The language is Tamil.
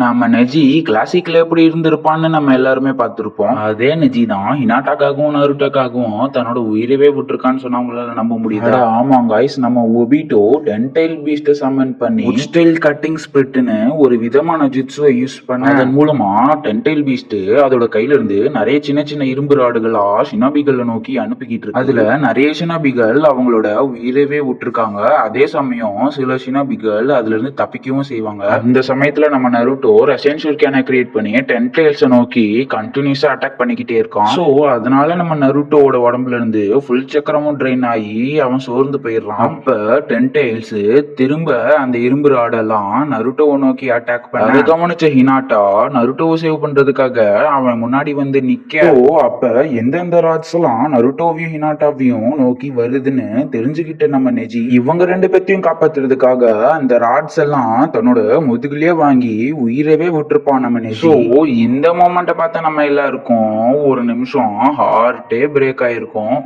நம்ம நெஜி கிளாசிக்ல எப்படி இருந்திருப்பான்னு நம்ம எல்லாருமே பார்த்திருப்போம். அதே நெஜி தான் ஹினாட்டாக்காகவும் நருட்டோக்காகவும் தன்னோட உயிரவே விட்டுருக்கான்னு சொன்னா உங்களால நம்ப முடியுதா? ஆமா காய்ஸ், நம்ம ஒபிட்டோ டென்டைல் பீஸ்ட் சம்மன் பண்ணி ஸ்டைல் கட்டிங் ஸ்பிரிட்னு ஒரு விதமான ஜிட்ஸுவை யூஸ் பண்ண அதன் மூலமா டென்டைல் பீஸ்ட் அதோட கையில இருந்து நிறைய சின்ன சின்ன இரும்பு ராடுகளா ஷினாபிகளை நோக்கி அனுப்பிக்கிட்டு இருக்கு. அதுல நிறைய ஷினாபிகள் அவங்களோட உயிரவே விட்டுருக்காங்க. அதே சமயம் சில ஷினாபிகள் அதுல இருந்து தப்பிக்கவும் செய்வாங்க. இந்த சமயத்துல நம்ம நருட்டோ ரஷ்யன் ஷூர்கேனை கிரியேட் பண்ணி டென்டைல்ஸை நோக்கி கண்டினியூஸா அட்டாக் பண்ணிக்கிட்டே இருக்கான். ஸோ அதனால நம்ம நருட்டோவோட உடம்புல இருந்து ஃபுல் சக்கரமும் ட்ரெயின் ஆகி அவன் சோர்ந்து போயிடுறான். அப்ப டென்டைல்ஸ் திரும்ப அந்த இரும்பு ராடெல்லாம் நருட்டோவை நோக்கி அட்டாக் பண்ண அதை கவனிச்ச ஹினாட்டா நருட்டோவை சேவ் பண்றதுக்காக அவன் முன்னாடி வந்து நிக்க. அப்ப எந்தெந்த ராட்ஸ் எல்லாம் நருட்டோவையும் ஹினாட்டாவையும் நோக்கி வருதுன்னு தெரிஞ்சுக்கிட்ட நம்ம நெஜி இவங்க ரெண்டு பேத்தையும் காப்பாத்துறதுக்காக அந்த ராட்ஸ் எல்லாம் தன்னோட முதுகுலயே வாங்கி உயிரவே விட்டுருப்பான் நம்ம நெஜி. ஸோ இந்த மொமெண்ட்டை பார்த்தா நம்ம எல்லாருக்கும் ஒரு நிமிஷம் ஹார்ட்டே பிரேக் ஆயிருக்கும்.